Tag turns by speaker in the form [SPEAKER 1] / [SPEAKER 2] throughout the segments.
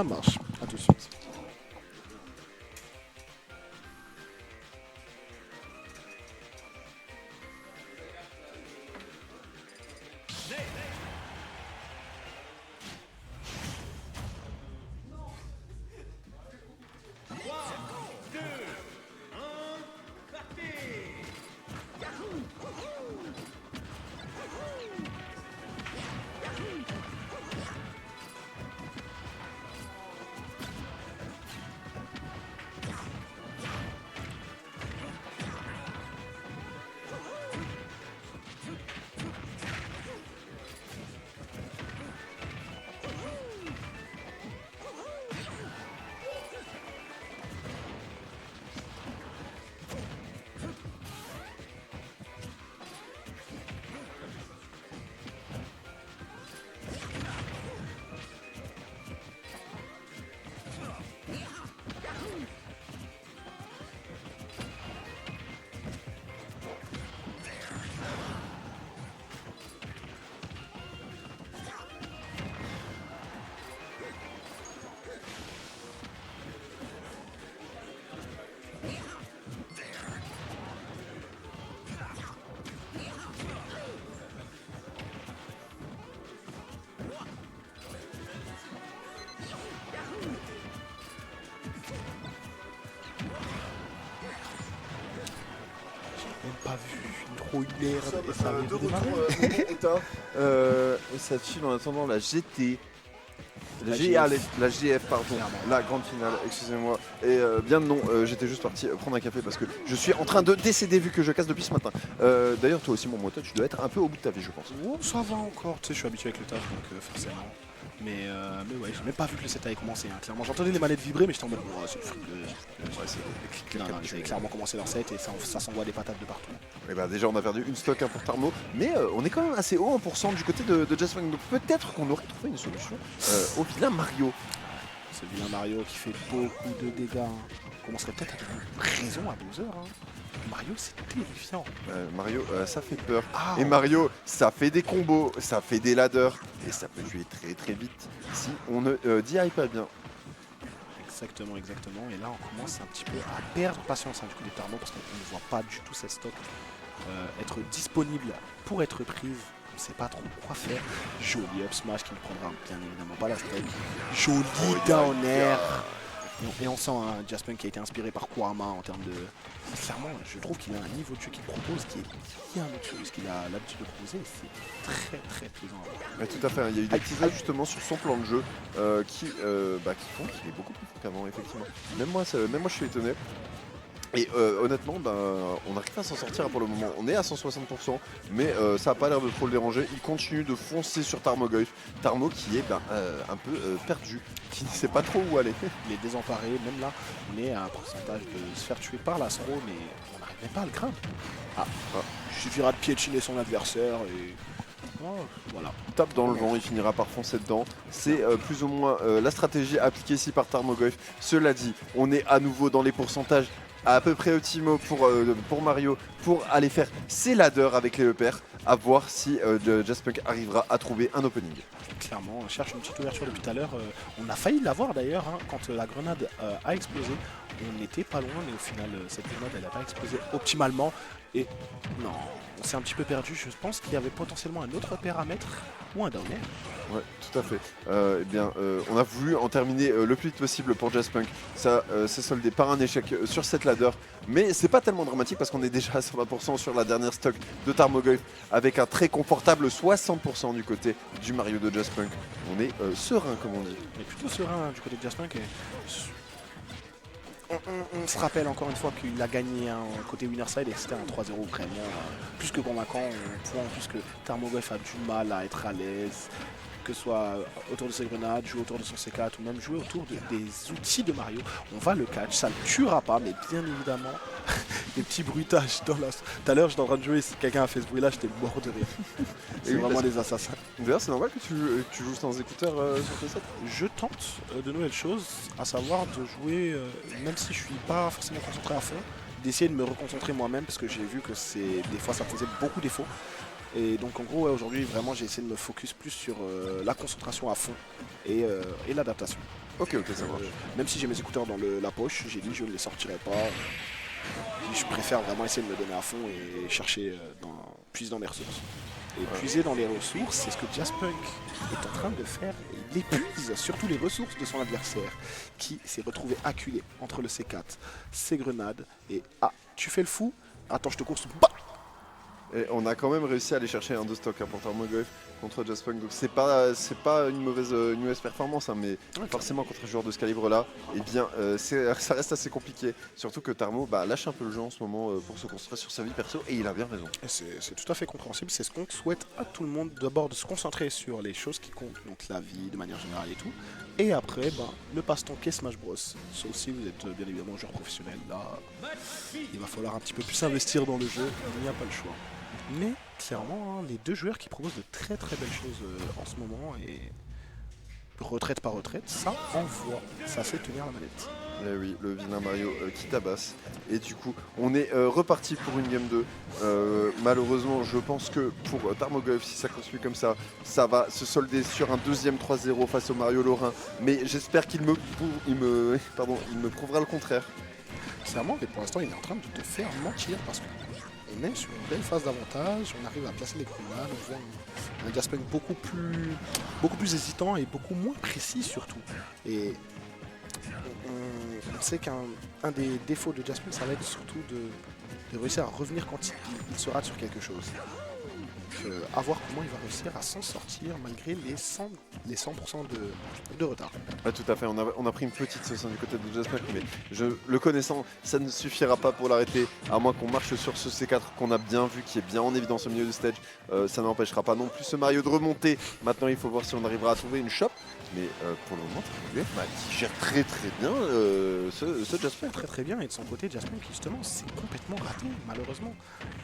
[SPEAKER 1] Ça marche, à tout de suite. Même pas vu une trop une merde et ça avait
[SPEAKER 2] de
[SPEAKER 1] démarré.
[SPEAKER 2] retour état. Et ça file en attendant la GT.
[SPEAKER 1] La
[SPEAKER 2] La GF, pardon,
[SPEAKER 1] Clairement.
[SPEAKER 2] la grande finale, excusez-moi. Et bien non, j'étais juste parti prendre un café parce que je suis en train de décéder vu que je casse depuis ce matin. D'ailleurs, toi aussi, mon moto, tu dois être un peu au bout de ta vie, je pense.
[SPEAKER 1] Oh, ça va encore, tu sais, je suis habitué avec le taf, donc forcément. Mais ouais, j'ai même pas vu que le set avait commencé. Hein. Clairement, j'entendais les manettes vibrer, mais j'étais en mode, oh, c'est le fric de. Non, ils avaient clairement commencé leur set et ça s'envoie des patates de partout.
[SPEAKER 2] Et bah déjà, on a perdu une stock pour Tarmo, mais on est quand même assez haut en pourcent du côté de Jasmine. Donc peut-être qu'on aurait trouvé une solution au vilain Mario.
[SPEAKER 1] Ce vilain Mario qui fait beaucoup de dégâts. Hein. On commencerait peut-être à donner raison à Bowser. Hein. Mario, c'est terrifiant.
[SPEAKER 2] Mario, ça fait peur.
[SPEAKER 1] Ah,
[SPEAKER 2] Et Mario, ça fait des combos, ça fait des ladders, et ça peut tuer très très vite si on ne DI pas bien.
[SPEAKER 1] exactement, exactement. Et là, on commence un petit peu à perdre patience hein, du coup des Tarno parce qu'on ne voit pas du tout cette stock être disponible pour être prise. On ne sait pas trop quoi faire. Joli up smash qui ne prendra bien évidemment pas la strike. Joli down air. Et on sent un Jaspunk qui a été inspiré par Kurama en termes de... Clairement, je trouve qu'il a un niveau de jeu qu'il propose qui est bien au-dessus de ce qu'il a l'habitude de proposer. C'est très très plaisant.
[SPEAKER 2] Ouais, tout à fait, il y a eu des petits ajustements sur son plan de jeu qui font qu'il est beaucoup plus fort qu'avant, effectivement. Même moi, je suis étonné. Et honnêtement, on arrive à s'en sortir pour le moment. On est à 160%, mais ça n'a pas l'air de trop le déranger. Il continue de foncer sur Tarmogoyf. Tarmo qui est un peu perdu, qui ne sait pas trop où aller.
[SPEAKER 1] Il est désemparé, même là, on est à un pourcentage de se faire tuer par l'astro, mais on n'arrive même pas à le craindre. Il suffira de piétiner son adversaire et... Oh, voilà.
[SPEAKER 2] Tape dans le vent, il finira par foncer dedans. C'est plus ou moins la stratégie appliquée ici par Tarmogoyf. Cela dit, on est à nouveau dans les pourcentages à peu près optimaux pour Mario pour aller faire ses ladders avec les EPR, à voir si Jaspunk arrivera à trouver un opening.
[SPEAKER 1] Clairement, on cherche une petite ouverture depuis tout à l'heure. On a failli l'avoir d'ailleurs hein, quand la grenade a explosé. On n'était pas loin, mais au final, cette grenade elle n'a pas explosé optimalement. Et non, on s'est un petit peu perdu. Je pense qu'il y avait potentiellement un autre paire à mettre ou un down air.
[SPEAKER 2] Ouais, tout à fait. On a voulu en terminer le plus vite possible pour Jaspunk. Ça s'est soldé par un échec sur cette ladder. Mais c'est pas tellement dramatique parce qu'on est déjà à 120% sur la dernière stock de Tarmogoyf avec un très confortable 60% du côté du Mario de Jaspunk. On est serein comme on dit.
[SPEAKER 1] On est plutôt serein hein, du côté de Jaspunk. On se rappelle encore une fois qu'il a gagné un côté winner side et c'était un 3-0 vraiment plus que convaincant. On voit en plus que Tarmogoyf a du mal à être à l'aise, que ce soit autour de ses grenades, jouer autour de son C4 ou même jouer autour des outils de Mario. On va le catch, ça ne tuera pas, mais bien évidemment, des petits bruitages dans la... Tout à l'heure, j'étais en train de jouer, si quelqu'un a fait ce bruit-là, j'étais mort de rire. C'est vraiment des assassins.
[SPEAKER 2] D'ailleurs, c'est normal que tu joues sans écouteurs sur tes sets.
[SPEAKER 1] Je tente de nouvelles choses, à savoir de jouer, même si je suis pas forcément concentré à fond, d'essayer de me reconcentrer moi-même parce que j'ai vu que des fois ça faisait beaucoup défaut. Et donc en gros ouais, aujourd'hui vraiment j'ai essayé de me focus plus sur la concentration à fond et l'adaptation.
[SPEAKER 2] Ok, ça marche.
[SPEAKER 1] Même si j'ai mes écouteurs dans la poche, j'ai dit je ne les sortirai pas. Je préfère vraiment essayer de me donner à fond et chercher, puiser dans les ressources. Et puiser dans les ressources, c'est ce que Jaspunk est en train de faire. Il épuise surtout les ressources de son adversaire, qui s'est retrouvé acculé entre le C4, ses grenades, et ah, tu fais le fou. Attends, je te course. Bah
[SPEAKER 2] Et on a quand même réussi à aller chercher un 2 stock pour Tarmogoyf contre Jaspunk, donc c'est pas une mauvaise performance, hein, mais forcément contre un joueur de ce calibre-là, eh bien ça reste assez compliqué. Surtout que Tarmo lâche un peu le jeu en ce moment pour se construire sur sa vie perso, et il a bien raison.
[SPEAKER 1] C'est tout à fait compréhensible, c'est ce qu'on souhaite à tout le monde, d'abord de se concentrer sur les choses qui comptent, donc la vie de manière générale et tout, et après le passe-temps qu'est Smash Bros. Sauf si vous êtes bien évidemment joueur professionnel, là il va falloir un petit peu plus s'investir dans le jeu, il n'y a pas le choix. Mais clairement, les deux joueurs qui proposent de très belles choses en ce moment, et retraite par retraite, ça envoie, ça fait tenir la manette.
[SPEAKER 2] Eh oui, le vilain Mario qui tabasse. Et du coup, on est reparti pour une game 2. Malheureusement, je pense que pour Tarmogoyf, si ça continue comme ça, ça va se solder sur un deuxième 3-0 face au Mario Lorrain. Mais j'espère qu'il me prouvera le contraire.
[SPEAKER 1] Clairement, mais pour l'instant, il est en train de te faire mentir parce qu'on est sur une belle phase d'avantage, on arrive à placer les grenades, on voit un Jaspunk beaucoup plus hésitant et beaucoup moins précis surtout. Et on sait qu'un des défauts de Jaspunk, ça va être surtout de réussir à revenir quand il se rate sur quelque chose. À voir comment il va réussir à s'en sortir malgré les 100% de retard.
[SPEAKER 2] Ouais, tout à fait, on a pris une petite sauce du côté de Jaspunk, mais le connaissant, ça ne suffira pas pour l'arrêter, à moins qu'on marche sur ce C4 qu'on a bien vu, qui est bien en évidence au milieu du stage. Ça n'empêchera pas non plus ce Mario de remonter. Maintenant, il faut voir si on arrivera à trouver une shop, mais pour le moment, il gère très bien ce Jaspunk.
[SPEAKER 1] Très bien, et de son côté, Jaspunk justement, c'est complètement raté, malheureusement.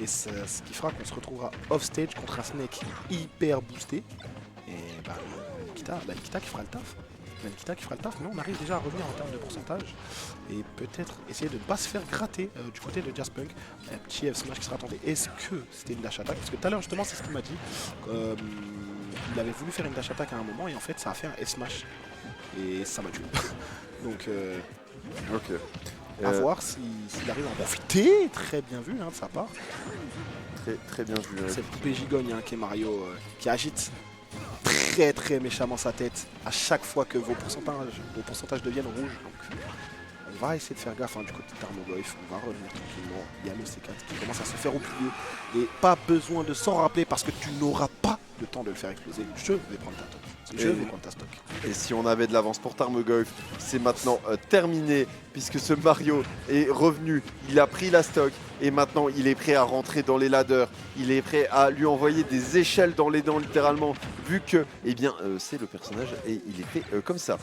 [SPEAKER 1] Et c'est ce qui fera qu'on se retrouvera off-stage contre un Snake hyper boosté. Et Nikita qui fera le taf. Mais on arrive déjà à revenir en termes de pourcentage. Et peut-être essayer de ne pas se faire gratter du côté de Jaspunk. Un petit F smash qui sera tenté. Est-ce que c'était une dash attack? Parce que tout à l'heure, justement, c'est ce qu'il m'a dit. Il avait voulu faire une dash attack à un moment, et en fait, ça a fait un F smash. Et ça m'a tué. Donc,
[SPEAKER 2] ok.
[SPEAKER 1] À voir s'il arrive à en profiter. Très bien vu de sa part.
[SPEAKER 2] Très bien vu.
[SPEAKER 1] C'est le poupée gigogne qui est Mario, qui agite très méchamment sa tête à chaque fois que vos pourcentages deviennent rouges. Donc on va essayer de faire gaffe du côté de Tarmogoyf, on va revenir tranquillement. Il y a le C4 qui commence à se faire oublier et pas besoin de s'en rappeler parce que tu n'auras pas le temps de le faire exploser. Je vais prendre ta top. Je vais prendre ta stock.
[SPEAKER 2] Et si on avait de l'avance pour Tarmogoyf, c'est maintenant terminé puisque ce Mario est revenu, il a pris la stock et maintenant il est prêt à rentrer dans les ladders, il est prêt à lui envoyer des échelles dans les dents littéralement, vu que c'est le personnage et il est fait comme ça.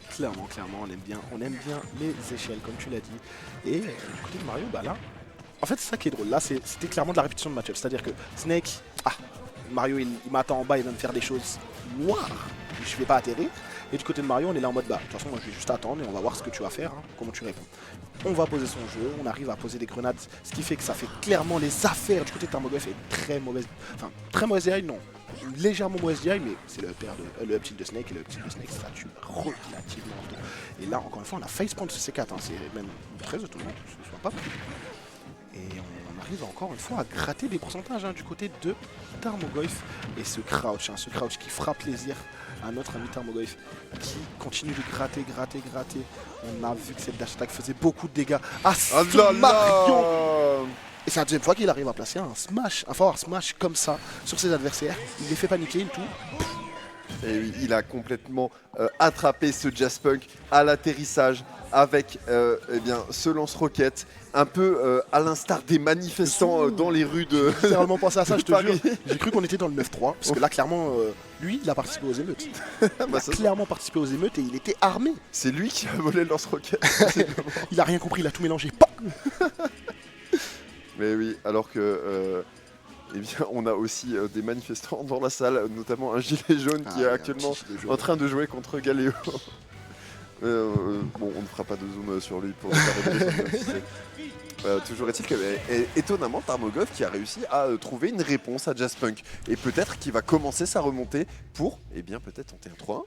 [SPEAKER 1] Clairement, on aime bien les échelles comme tu l'as dit. Et du côté de Mario, là, en fait c'est ça qui est drôle, là c'était clairement de la répétition de match-up, c'est-à-dire que Snake, Mario il m'attend en bas, il va me faire des choses noires, je vais pas atterrir. Et du côté de Mario, on est là en mode de toute façon moi je vais juste attendre et on va voir ce que tu vas faire, comment tu réponds. On va poser son jeu, on arrive à poser des grenades, ce qui fait que ça fait clairement les affaires du côté de Tarmogoyf et très mauvaise DI, non, légèrement mauvaise DI, mais c'est le up tilt de Snake, et le up tilt de Snake ça tue relativement tôt. Et là encore une fois on a facepoint ce C4, c'est même très étonnant que ce ne soit pas pris. Et on arrive encore une fois à gratter des pourcentages du côté de Tarmogoyf. Et ce crouch qui fera plaisir à notre ami Tarmogoyf, qui continue de gratter. On a vu que cette dash attack faisait beaucoup de dégâts à Mario. Et c'est la deuxième fois qu'il arrive à placer un forward smash comme ça sur ses adversaires. Il les fait paniquer, il tout.
[SPEAKER 2] Et oui, il a complètement attrapé ce Jaspunk à l'atterrissage avec ce lance-roquette, un peu à l'instar des manifestants dans les rues de
[SPEAKER 1] J'ai littéralement pensé à ça, je te jure. J'ai cru qu'on était dans le 9-3, parce que là, clairement, lui, il a participé aux émeutes. Il a clairement participé aux émeutes et il était armé.
[SPEAKER 2] C'est lui qui a volé le lance-roquette.
[SPEAKER 1] Il a rien compris, il a tout mélangé.
[SPEAKER 2] Mais oui, alors que... on a aussi des manifestants dans la salle, notamment un gilet jaune qui est actuellement en train de jouer contre Galéo. Bon, on ne fera pas de zoom sur lui pour toujours est-il que, étonnamment, Tarmogoyf qui a réussi à trouver une réponse à Jaspunk. Et peut-être qu'il va commencer sa remontée pour, peut-être tenter un 3-1.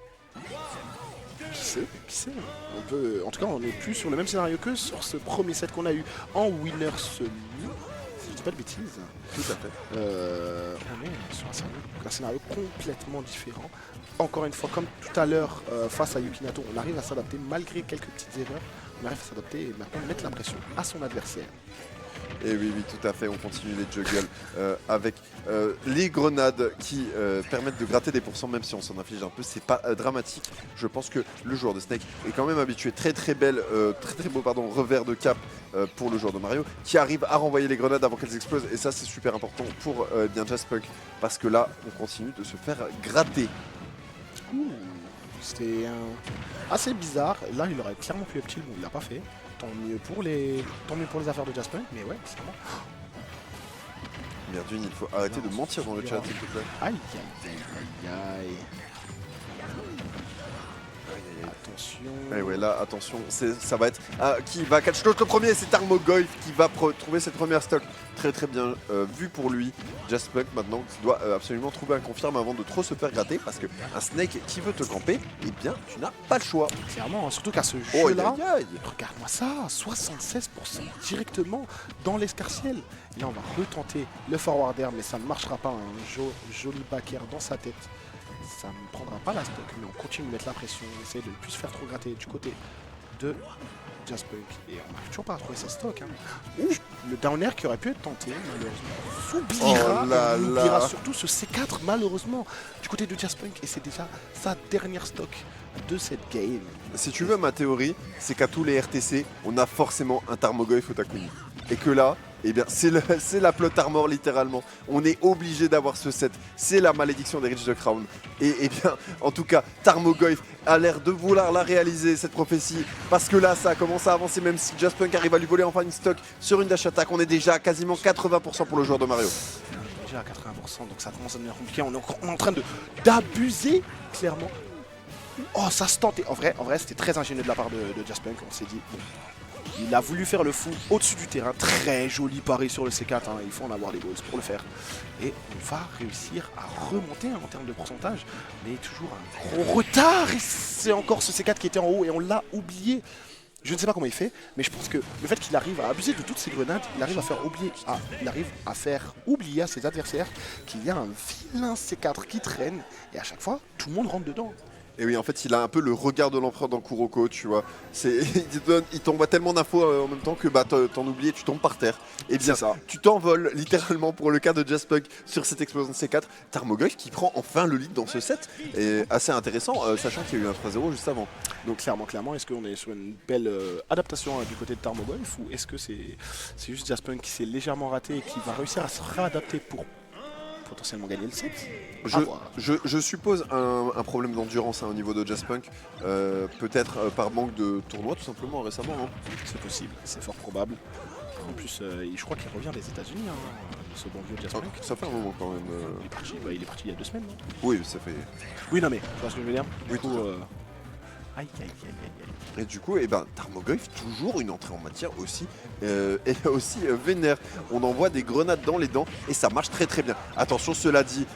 [SPEAKER 1] Qui sait. On peut, en tout cas, on n'est plus sur le même scénario que sur ce premier set qu'on a eu en winner semi. Si je dis pas de bêtises.
[SPEAKER 2] Tout à fait.
[SPEAKER 1] On est sur un scénario complètement différent. Encore une fois, comme tout à l'heure face à Yukinato, on arrive à s'adapter malgré quelques petites erreurs. On arrive à s'adapter et maintenant mettre la pression à son adversaire.
[SPEAKER 2] Et oui, tout à fait, on continue les juggles avec les grenades qui permettent de gratter des pourcents, même si on s'en inflige un peu, c'est pas dramatique. Je pense que le joueur de Snake est quand même habitué, très beau revers de cap pour le joueur de Mario, qui arrive à renvoyer les grenades avant qu'elles explosent, et ça c'est super important pour bien Jaspunk, parce que là, on continue de se faire gratter.
[SPEAKER 1] C'était assez bizarre. Là, il aurait clairement pu up tilt, bon, il l'a pas fait. Tant mieux pour les affaires de Jaspunk, mais ouais, c'est vraiment.
[SPEAKER 2] Merdune, il faut arrêter de mentir dans le chat, s'il te plaît.
[SPEAKER 1] Aïe, aïe, aïe, aïe. Attention.
[SPEAKER 2] Et ouais, là, attention, ça va être. Qui va catch l'autre premier? C'est Tarmogoyf qui va trouver cette première stock. Très bien vu pour lui. Jaspunk maintenant qui doit absolument trouver un confirme avant de trop se faire gratter, parce que un Snake qui veut te camper, eh bien, tu n'as pas le choix.
[SPEAKER 1] Clairement, surtout qu'à ce
[SPEAKER 2] Oh,
[SPEAKER 1] jeu-là,
[SPEAKER 2] aïe.
[SPEAKER 1] regarde-moi ça, 76% directement dans l'escarciel. Et là, on va retenter le forward air, mais ça ne marchera pas. Un joli back air dans sa tête. Ça ne prendra pas la stock, mais on continue de mettre la pression. On essaie de ne plus se faire trop gratter du côté de Jaspunk. Et on n'arrive toujours pas à trouver sa stock. Le down air qui aurait pu être tenté, malheureusement, s'oubliera.
[SPEAKER 2] Oh là
[SPEAKER 1] Et on oubliera
[SPEAKER 2] là.
[SPEAKER 1] surtout ce C4, malheureusement, du côté de Jaspunk. Et c'est déjà sa dernière stock de cette game.
[SPEAKER 2] Si tu veux ma théorie, c'est qu'à tous les RTC, on a forcément un Tarmogoyf Otakuni. Et que là, eh bien, c'est la plot armor littéralement. On est obligé d'avoir ce set. C'est la malédiction des Reach the Crown. Et eh bien, en tout cas, Tarmogoyf a l'air de vouloir la réaliser, cette prophétie. Parce que là, ça commence à avancer, même si Jaspunk arrive à lui voler enfin une stock sur une dash attack. On est déjà à quasiment 80% pour le joueur de Mario.
[SPEAKER 1] On est déjà à 80%, donc ça commence à devenir compliqué. On est en train d'abuser, clairement. Oh, ça se tentait. En vrai c'était très ingénieux de la part de Jaspunk. On s'est dit, bon, il a voulu faire le fou au-dessus du terrain. Très joli pari sur le C4. Hein. Il faut en avoir les balls pour le faire. Et on va réussir à remonter en termes de pourcentage. Mais toujours un gros retard. Et c'est encore ce C4 qui était en haut et on l'a oublié. Je ne sais pas comment il fait, mais je pense que le fait qu'il arrive à abuser de toutes ces grenades, il arrive à faire oublier à ses adversaires qu'il y a un vilain C4 qui traîne. Et à chaque fois, tout le monde rentre dedans.
[SPEAKER 2] Et oui, en fait, il a un peu le regard de l'empereur dans Kuroko, tu vois. Il t'envoie tellement d'infos en même temps que bah, t'en oublies et tu tombes par terre. Et bien,
[SPEAKER 1] ça.
[SPEAKER 2] Tu t'envoles littéralement pour le cas de Jaspunk sur cette explosion de C4. Tarmogoyf qui prend enfin le lead dans ce set. Et assez intéressant, sachant qu'il y a eu un 3-0 juste avant.
[SPEAKER 1] Donc clairement, est-ce qu'on est sur une belle adaptation du côté de Tarmogoyf ou est-ce que c'est juste Jaspunk qui s'est légèrement raté et qui va réussir à se réadapter pour potentiellement gagner le set?
[SPEAKER 2] Je suppose un problème d'endurance au niveau de Jaspunk, peut-être par manque de tournoi tout simplement récemment. Hein.
[SPEAKER 1] C'est possible, c'est fort probable. En plus, je crois qu'il revient des États-Unis, ce bon vieux Jaspunk.
[SPEAKER 2] Ça fait un moment quand même.
[SPEAKER 1] Il est parti il y a 2 semaines, non?
[SPEAKER 2] Oui, ça fait.
[SPEAKER 1] Oui, non mais, tu vois ce que je veux dire?
[SPEAKER 2] Oui,
[SPEAKER 1] du coup, aïe.
[SPEAKER 2] Et du coup, Tarmogoyf, toujours une entrée en matière aussi, vénère. On envoie des grenades dans les dents et ça marche très bien. Attention, cela dit,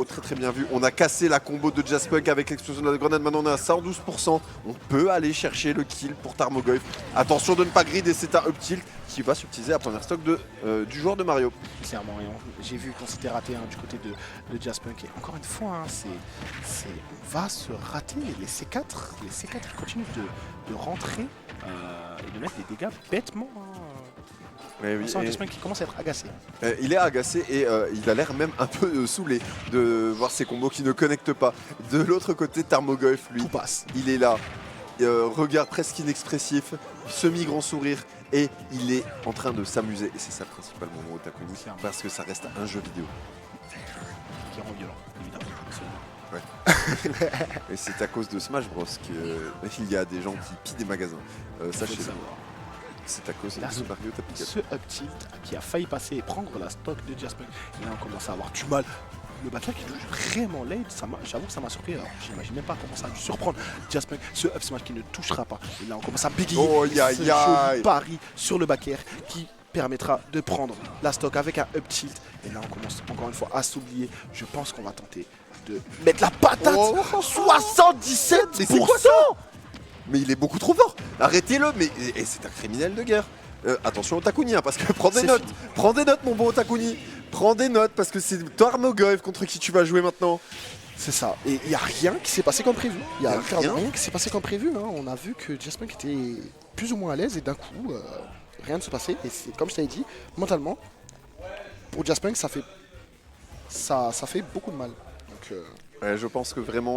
[SPEAKER 2] très bien vu. On a cassé la combo de Jaspunk avec l'explosion de la grenade. Maintenant, on est à 112%. On peut aller chercher le kill pour Tarmogoyf. Attention de ne pas grid et c'est un up tilt qui va subtiliser la première stock du joueur de Mario.
[SPEAKER 1] Clairement, et j'ai vu qu'on s'était raté du côté de Jaspunk. Et encore une fois, on va se rater. Les C4 ils continuent de rentrer et de mettre des dégâts bêtement. On sent Jaspunk qui commence à être agacé.
[SPEAKER 2] Il est agacé et il a l'air même un peu saoulé de voir ses combos qui ne connectent pas. De l'autre côté, Tarmogoyf, lui,
[SPEAKER 1] tout passe.
[SPEAKER 2] Il est là, regard presque inexpressif, semi-grand sourire. Et il est en train de s'amuser, et c'est ça principalement mon Otakuni, parce que ça reste un jeu vidéo.
[SPEAKER 1] Qui rend violent, évidemment.
[SPEAKER 2] Ouais. Et c'est à cause de Smash Bros qu'il y a des gens qui pillent des magasins. Sachez-le. C'est à cause de Mario Tapicat.
[SPEAKER 1] Ce up tilt qui a failli passer et prendre la stock de Jaspunk. Et là on commence à avoir du mal. Le backline qui touche vraiment late, j'avoue que ça m'a surpris. Alors j'imagine même pas comment ça a dû surprendre Jaspunk. Ce up smash qui ne touchera pas. Et là on commence à bégayer.
[SPEAKER 2] Oh,
[SPEAKER 1] ce joli pari sur le back air qui permettra de prendre la stock avec un up tilt. Et là on commence encore une fois à s'oublier. Je pense qu'on va tenter de mettre la patate. 77%.
[SPEAKER 2] Mais c'est quoi ça? mais il est beaucoup trop fort. Arrêtez-le, mais et c'est un criminel de guerre. Attention Otakuni, hein, parce que prends des notes. Prends des notes, mon bon Otakuni. Prends des notes, parce que c'est Tarmogoyf contre qui tu vas jouer maintenant.
[SPEAKER 1] C'est ça. Et il n'y a rien qui s'est passé comme prévu. Il n'y a
[SPEAKER 2] rien.
[SPEAKER 1] rien qui s'est passé comme prévu. Hein. On a vu que Jaspunk était plus ou moins à l'aise et d'un coup, rien ne se passait. Et c'est comme je t'avais dit, mentalement, pour Jaspunk, ça fait beaucoup de mal. Donc,
[SPEAKER 2] Ouais, je pense que vraiment